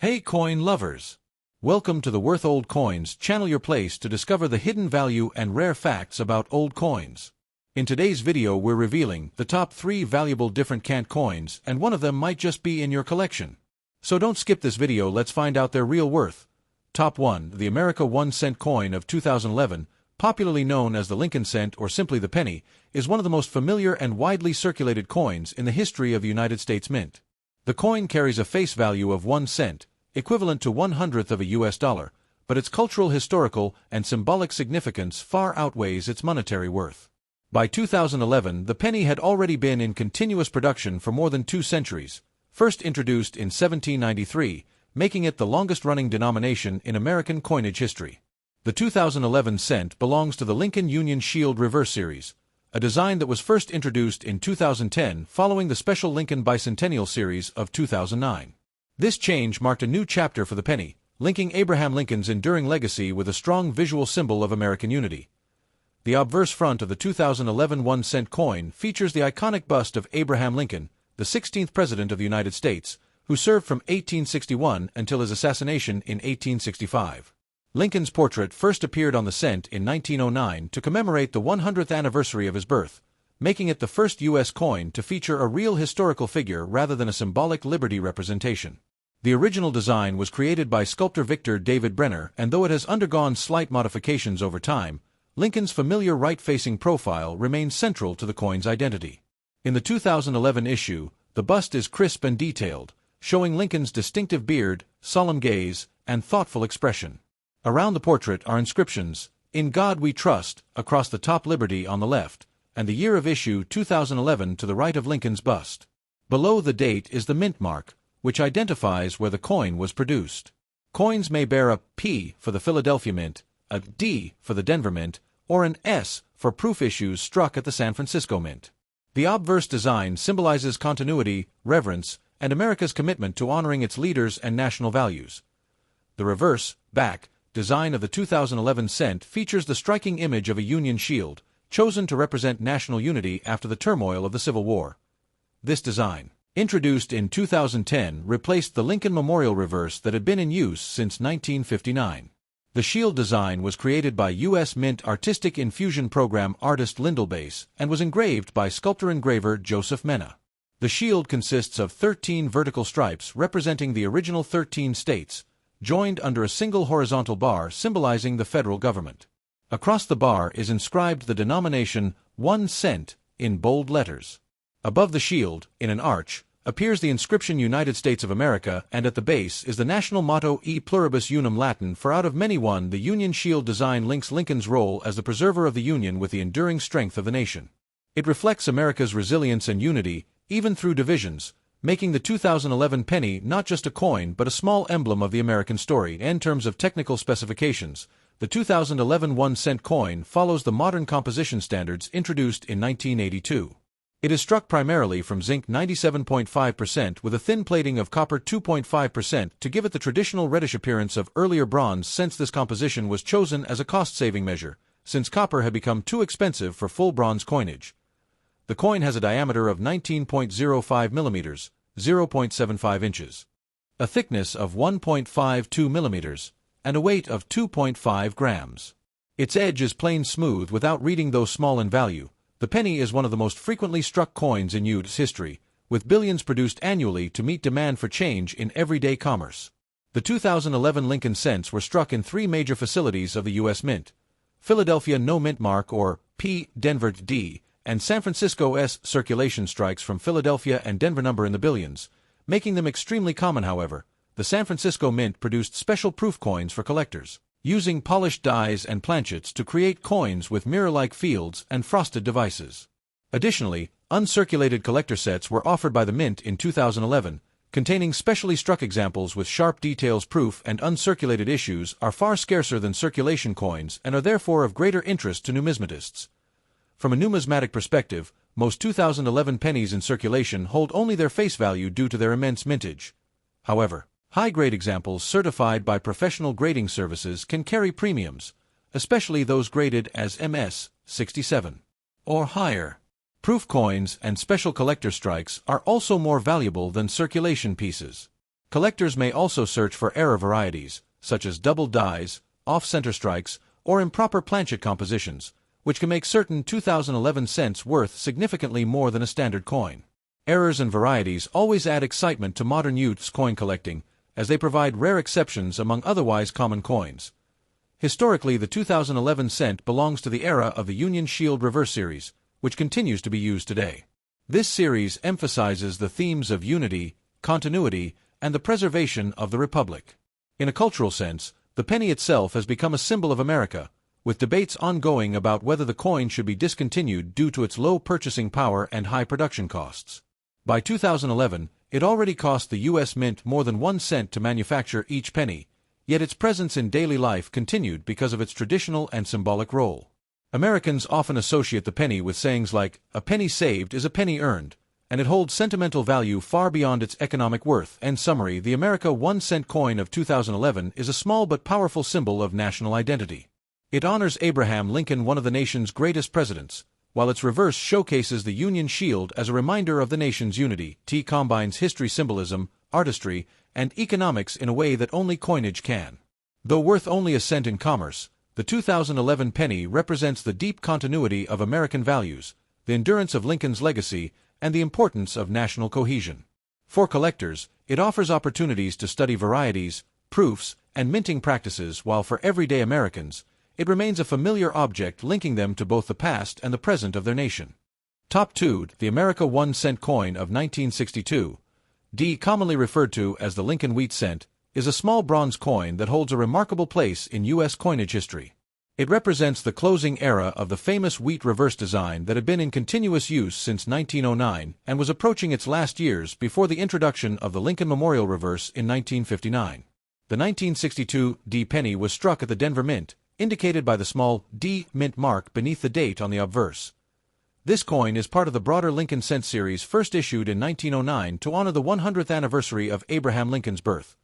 Hey coin lovers! Welcome to the Worth Old Coins channel, your place to discover the hidden value and rare facts about old coins. In today's video we're revealing the top 3 valuable different cant coins, and one of them might just be in your collection. So don't skip this video, let's find out their real worth. Top 1. The America 1 cent coin of 2011, popularly known as the Lincoln cent or simply the penny, is one of the most familiar and widely circulated coins in the history of the United States Mint. The coin carries a face value of 1 cent, equivalent to 1/100th of a US dollar, but its cultural, historical, and symbolic significance far outweighs its monetary worth. By 2011, the penny had already been in continuous production for more than 2 centuries, first introduced in 1793, making it the longest-running denomination in American coinage history. The 2011 cent belongs to the Lincoln Union Shield Reverse Series, a design that was first introduced in 2010 following the special Lincoln Bicentennial Series of 2009. This change marked a new chapter for the penny, linking Abraham Lincoln's enduring legacy with a strong visual symbol of American unity. The obverse front of the 2011 1 cent coin features the iconic bust of Abraham Lincoln, the 16th President of the United States, who served from 1861 until his assassination in 1865. Lincoln's portrait first appeared on the cent in 1909 to commemorate the 100th anniversary of his birth, making it the first U.S. coin to feature a real historical figure rather than a symbolic liberty representation. The original design was created by sculptor Victor David Brenner, and though it has undergone slight modifications over time, Lincoln's familiar right-facing profile remains central to the coin's identity. In the 2011 issue, the bust is crisp and detailed, showing Lincoln's distinctive beard, solemn gaze, and thoughtful expression. Around the portrait are inscriptions, "In God We Trust," across the top, "Liberty" on the left, and the year of issue 2011 to the right of Lincoln's bust. Below the date is the mint mark, which identifies where the coin was produced. Coins may bear a P for the Philadelphia Mint, a D for the Denver Mint, or an S for proof issues struck at the San Francisco Mint. The obverse design symbolizes continuity, reverence, and America's commitment to honoring its leaders and national values. The reverse, back, design of the 2011 cent features the striking image of a Union shield, chosen to represent national unity after the turmoil of the Civil War. This design, introduced in 2010, replaced the Lincoln Memorial reverse that had been in use since 1959. The shield design was created by U.S. Mint Artistic Infusion Program artist Lindell and was engraved by sculptor-engraver Joseph Mena. The shield consists of 13 vertical stripes representing the original 13 states, joined under a single horizontal bar symbolizing the federal government. Across the bar is inscribed the denomination 1 cent in bold letters. Above the shield, in an arch, appears the inscription United States of America, and at the base is the national motto E Pluribus Unum, Latin for out of many one. The Union shield design links Lincoln's role as the preserver of the Union with the enduring strength of the nation. It reflects America's resilience and unity, even through divisions, making the 2011 penny not just a coin but a small emblem of the American story. In terms of technical specifications, the 2011 1 cent coin follows the modern composition standards introduced in 1982. It is struck primarily from zinc 97.5% with a thin plating of copper 2.5% to give it the traditional reddish appearance of earlier bronze, since this composition was chosen as a cost-saving measure, since copper had become too expensive for full bronze coinage. The coin has a diameter of 19.05 millimeters, 0.75 inches, a thickness of 1.52 millimeters, and a weight of 2.5 grams. Its edge is plain smooth without reading, though small in value. The penny is one of the most frequently struck coins in U.S. history, with billions produced annually to meet demand for change in everyday commerce. The 2011 Lincoln cents were struck in 3 major facilities of the U.S. Mint: Philadelphia No Mint Mark or P, Denver D, and San Francisco S. Circulation strikes from Philadelphia and Denver number in the billions, making them extremely common. However, the San Francisco Mint produced special proof coins for collectors, using polished dies and planchets to create coins with mirror-like fields and frosted devices. Additionally, uncirculated collector sets were offered by the Mint in 2011, containing specially struck examples with sharp details. Proof and uncirculated issues are far scarcer than circulation coins and are therefore of greater interest to numismatists. From a numismatic perspective, most 2011 pennies in circulation hold only their face value due to their immense mintage. However, high-grade examples certified by professional grading services can carry premiums, especially those graded as MS 67 or higher. Proof coins and special collector strikes are also more valuable than circulation pieces. Collectors may also search for error varieties, such as double dies, off-center strikes, or improper planchet compositions, which can make certain 2011 cents worth significantly more than a standard coin. Errors and varieties always add excitement to modern youth's coin collecting, as they provide rare exceptions among otherwise common coins. Historically, the 2011 cent belongs to the era of the Union Shield Reverse Series, which continues to be used today. This series emphasizes the themes of unity, continuity, and the preservation of the Republic. In a cultural sense, the penny itself has become a symbol of America, with debates ongoing about whether the coin should be discontinued due to its low purchasing power and high production costs. By 2011, it already cost the U.S. Mint more than 1 cent to manufacture each penny, yet its presence in daily life continued because of its traditional and symbolic role. Americans often associate the penny with sayings like, "A penny saved is a penny earned," and it holds sentimental value far beyond its economic worth. In summary, the America 1 cent coin of 2011 is a small but powerful symbol of national identity. It honors Abraham Lincoln, one of the nation's greatest presidents, while its reverse showcases the Union Shield as a reminder of the nation's unity. It combines history, symbolism, artistry, and economics in a way that only coinage can. Though worth only a cent in commerce, the 2011 penny represents the deep continuity of American values, the endurance of Lincoln's legacy, and the importance of national cohesion. For collectors, it offers opportunities to study varieties, proofs, and minting practices, while for everyday Americans, it remains a familiar object linking them to both the past and the present of their nation. Top 2, the America 1 cent coin of 1962, commonly referred to as the Lincoln wheat cent, is a small bronze coin that holds a remarkable place in U.S. coinage history. It represents the closing era of the famous wheat reverse design that had been in continuous use since 1909 and was approaching its last years before the introduction of the Lincoln Memorial Reverse in 1959. The 1962 D penny was struck at the Denver Mint, indicated by the small D mint mark beneath the date on the obverse. This coin is part of the broader Lincoln cent series, first issued in 1909 to honor the 100th anniversary of Abraham Lincoln's birth.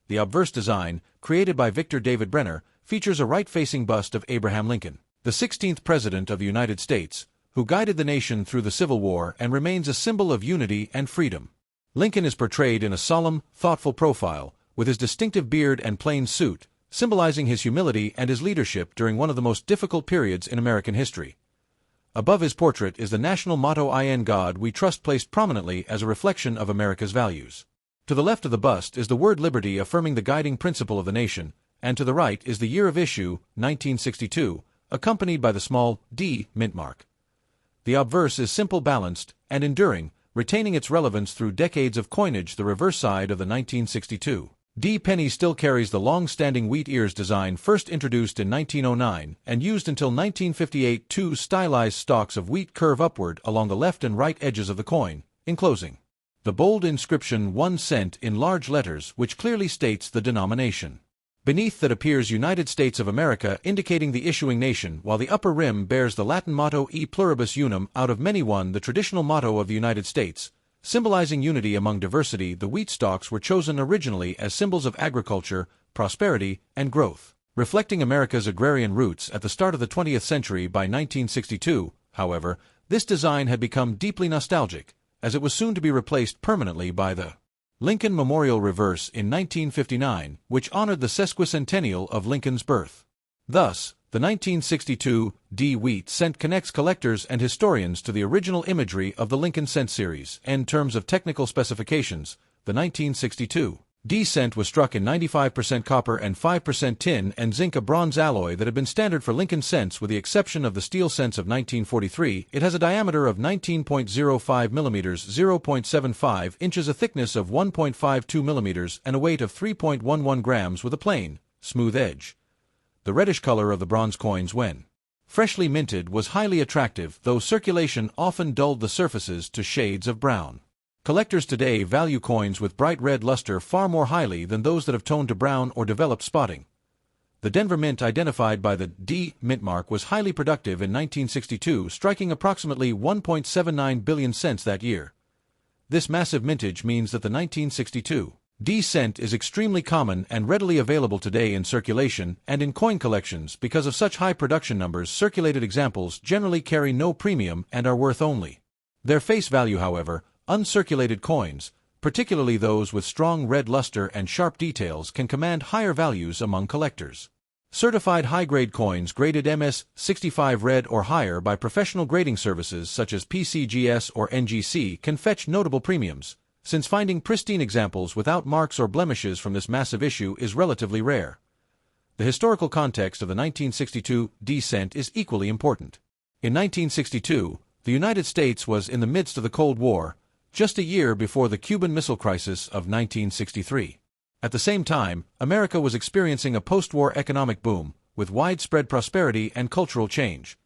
The obverse design, created by Victor David Brenner, features a right-facing bust of Abraham Lincoln, the 16th President of the United States, who guided the nation through the Civil War and remains a symbol of unity and freedom. Lincoln is portrayed in a solemn, thoughtful profile, with his distinctive beard and plain suit, symbolizing his humility and his leadership during one of the most difficult periods in American history. Above his portrait is the national motto "In God We Trust," placed prominently as a reflection of America's values. To the left of the bust is the word liberty, affirming the guiding principle of the nation, and to the right is the year of issue, 1962, accompanied by the small D mint mark. The obverse is simple, balanced, and enduring, retaining its relevance through decades of coinage. The reverse side of the 1962 D penny still carries the long-standing wheat ears design, first introduced in 1909 and used until 1958. Two stylized stalks of wheat curve upward along the left and right edges of the coin, enclosing the bold inscription 1 cent in large letters, which clearly states the denomination. Beneath that appears United States of America, indicating the issuing nation, while the upper rim bears the Latin motto E pluribus unum, out of many one, the traditional motto of the United States. Symbolizing unity among diversity, the wheat stalks were chosen originally as symbols of agriculture, prosperity, and growth. Reflecting America's agrarian roots at the start of the 20th century, by 1962, however, this design had become deeply nostalgic, as it was soon to be replaced permanently by the Lincoln Memorial Reverse in 1959, which honored the sesquicentennial of Lincoln's birth. Thus, the 1962 D wheat cent connects collectors and historians to the original imagery of the Lincoln cent series. In terms of technical specifications, the 1962 D cent was struck in 95% copper and 5% tin and zinc, a bronze alloy that had been standard for Lincoln cents with the exception of the steel cents of 1943. It has a diameter of 19.05 millimeters, 0.75 inches, a thickness of 1.52 millimeters, and a weight of 3.11 grams, with a plain, smooth edge. The reddish color of the bronze coins when freshly minted was highly attractive, though circulation often dulled the surfaces to shades of brown. Collectors today value coins with bright red luster far more highly than those that have toned to brown or developed spotting. The Denver Mint, identified by the D mint mark, was highly productive in 1962, striking approximately 1.79 billion cents that year. This massive mintage means that the 1962 D cent is extremely common and readily available today in circulation and in coin collections. Because of such high production numbers, circulated examples generally carry no premium and are worth only their face value. However, uncirculated coins, particularly those with strong red luster and sharp details, can command higher values among collectors. Certified high-grade coins graded MS-65 red or higher by professional grading services such as PCGS or NGC can fetch notable premiums, since finding pristine examples without marks or blemishes from this massive issue is relatively rare. The historical context of the 1962 D cent is equally important. In 1962, the United States was in the midst of the Cold War, just a year before the Cuban Missile Crisis of 1963. At the same time, America was experiencing a post-war economic boom, with widespread prosperity and cultural change.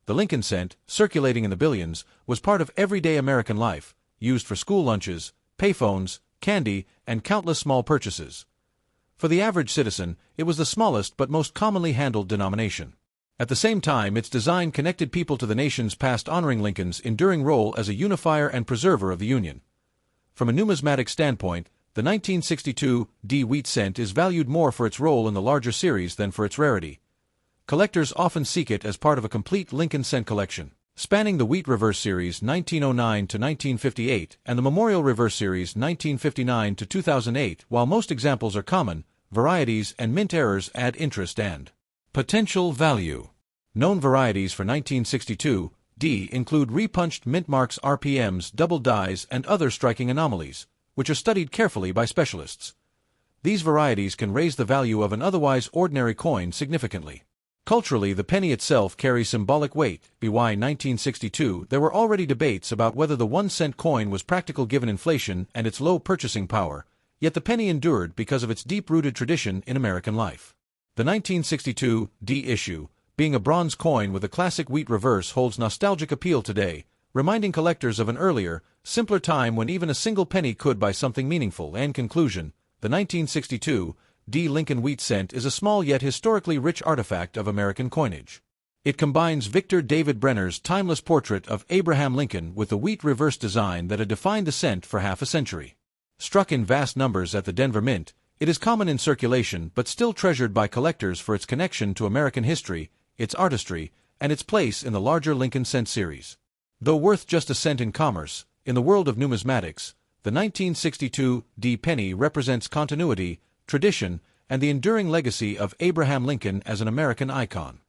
The Lincoln cent, circulating in the billions, was part of everyday American life, used for school lunches, payphones, candy, and countless small purchases. For the average citizen, it was the smallest but most commonly handled denomination. At the same time, its design connected people to the nation's past, honoring Lincoln's enduring role as a unifier and preserver of the Union. From a numismatic standpoint, the 1962 D wheat cent is valued more for its role in the larger series than for its rarity. Collectors often seek it as part of a complete Lincoln cent collection, spanning the Wheat Reverse Series 1909 to 1958 and the Memorial Reverse Series 1959 to 2008. While most examples are common, varieties and mint errors add interest and potential value. Known varieties for 1962 D include repunched mint marks, RPMs, double dies, and other striking anomalies, which are studied carefully by specialists. These varieties can raise the value of an otherwise ordinary coin significantly. Culturally, the penny itself carries symbolic weight. By 1962, there were already debates about whether the 1 cent coin was practical given inflation and its low purchasing power, yet the penny endured because of its deep-rooted tradition in American life. The 1962 D issue, being a bronze coin with a classic wheat reverse, holds nostalgic appeal today, reminding collectors of an earlier, simpler time when even a single penny could buy something meaningful. In conclusion, the 1962 D Lincoln wheat cent is a small yet historically rich artifact of American coinage. It combines Victor David Brenner's timeless portrait of Abraham Lincoln with the wheat reverse design that had defined the cent for half a century. Struck in vast numbers at the Denver Mint, it is common in circulation but still treasured by collectors for its connection to American history, its artistry, and its place in the larger Lincoln cent series. Though worth just a cent in commerce, in the world of numismatics, the 1962 D penny represents continuity, tradition, and the enduring legacy of Abraham Lincoln as an American icon.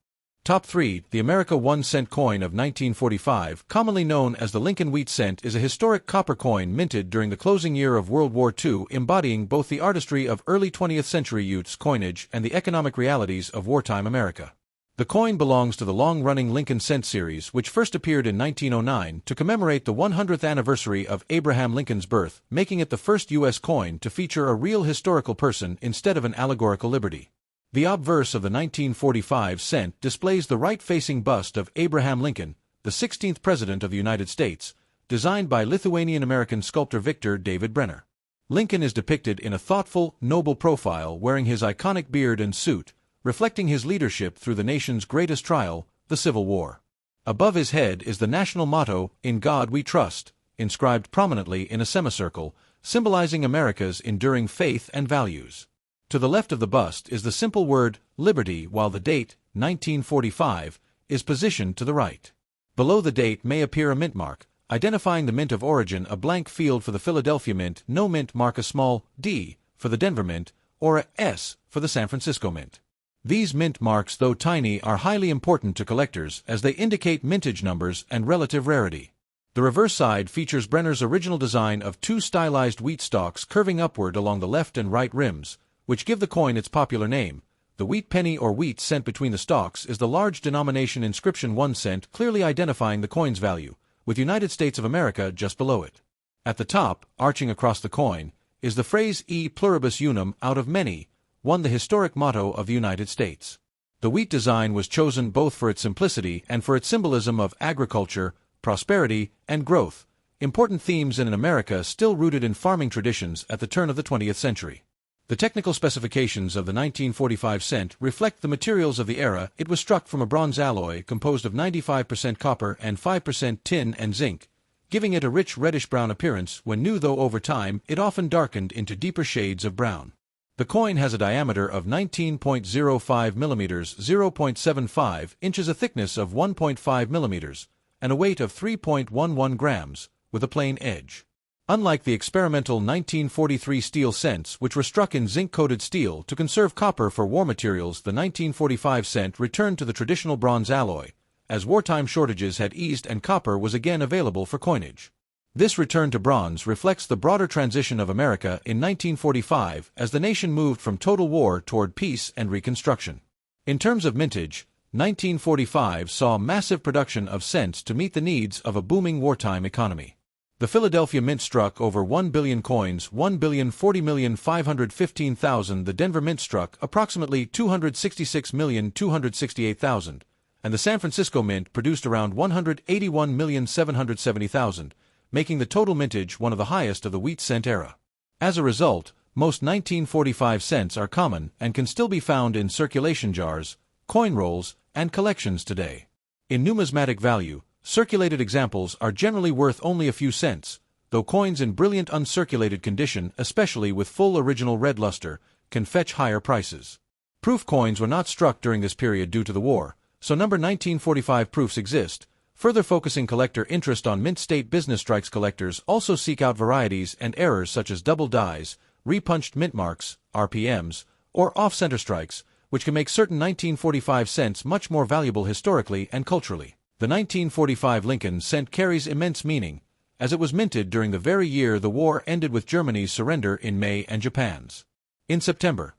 Top 3, the America 1 cent coin of 1945, commonly known as the Lincoln wheat cent, is a historic copper coin minted during the closing year of World War II, embodying both the artistry of early 20th century use coinage and the economic realities of wartime America. The coin belongs to the long-running Lincoln cent series, which first appeared in 1909 to commemorate the 100th anniversary of Abraham Lincoln's birth, making it the first U.S. coin to feature a real historical person instead of an allegorical liberty. The obverse of the 1945 cent displays the right-facing bust of Abraham Lincoln, the 16th President of the United States, designed by Lithuanian-American sculptor Victor David Brenner. Lincoln is depicted in a thoughtful, noble profile wearing his iconic beard and suit, reflecting his leadership through the nation's greatest trial, the Civil War. Above his head is the national motto, "In God We Trust," inscribed prominently in a semicircle, symbolizing America's enduring faith and values. To the left of the bust is the simple word, liberty, while the date, 1945, is positioned to the right. Below the date may appear a mint mark, identifying the mint of origin, a blank field for the Philadelphia Mint, no mint mark, a small D for the Denver Mint, or a S for the San Francisco Mint. These mint marks, though tiny, are highly important to collectors as they indicate mintage numbers and relative rarity. The reverse side features Brenner's original design of two stylized wheat stalks curving upward along the left and right rims, which give the coin its popular name. The wheat penny or wheat cent between the stalks is the large denomination inscription 1 cent, clearly identifying the coin's value, with United States of America just below it. At the top, arching across the coin, is the phrase E pluribus unum, out of many, one, the historic motto of the United States. The wheat design was chosen both for its simplicity and for its symbolism of agriculture, prosperity, and growth, important themes in an America still rooted in farming traditions at the turn of the 20th century. The technical specifications of the 1945 cent reflect the materials of the era. It was struck from a bronze alloy composed of 95% copper and 5% tin and zinc, giving it a rich reddish-brown appearance. When new, though over time, it often darkened into deeper shades of brown. The coin has a diameter of 19.05 millimeters, 0.75 inches, a thickness of 1.5 millimeters, and a weight of 3.11 grams, with a plain edge. Unlike the experimental 1943 steel cents, which were struck in zinc-coated steel to conserve copper for war materials, the 1945 cent returned to the traditional bronze alloy, as wartime shortages had eased and copper was again available for coinage. This return to bronze reflects the broader transition of America in 1945 as the nation moved from total war toward peace and reconstruction. In terms of mintage, 1945 saw massive production of cents to meet the needs of a booming wartime economy. The Philadelphia Mint struck over 1 billion coins, 1,040,515,000. The Denver Mint struck approximately 266,268,000, and the San Francisco Mint produced around 181,770,000, making the total mintage one of the highest of the wheat cent era. As a result, most 1945 cents are common and can still be found in circulation jars, coin rolls, and collections today. In numismatic value, circulated examples are generally worth only a few cents, though coins in brilliant uncirculated condition, especially with full original red luster, can fetch higher prices. Proof coins were not struck during this period due to the war, so number 1945 proofs exist, further focusing collector interest on mint state business strikes. Collectors also seek out varieties and errors such as double dies, repunched mint marks, RPMs, or off-center strikes, which can make certain 1945 cents much more valuable historically and culturally. The 1945 Lincoln cent carries immense meaning, as it was minted during the very year the war ended with Germany's surrender in May and Japan's in September.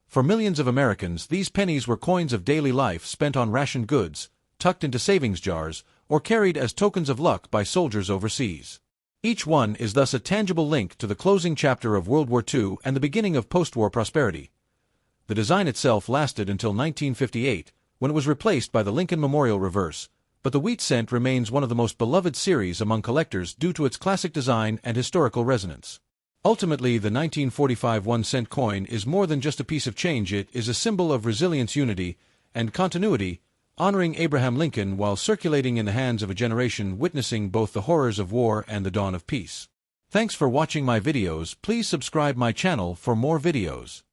For millions of Americans, these pennies were coins of daily life spent on rationed goods, tucked into savings jars, or carried as tokens of luck by soldiers overseas. Each one is thus a tangible link to the closing chapter of World War II and the beginning of post-war prosperity. The design itself lasted until 1958, when it was replaced by the Lincoln Memorial reverse, but the wheat cent remains one of the most beloved series among collectors due to its classic design and historical resonance. Ultimately, the 1945 1-cent coin is more than just a piece of change. It is a symbol of resilience, unity, and continuity, honoring Abraham Lincoln while circulating in the hands of a generation witnessing both the horrors of war and the dawn of peace. Thanks for watching my videos. Please subscribe my channel for more videos.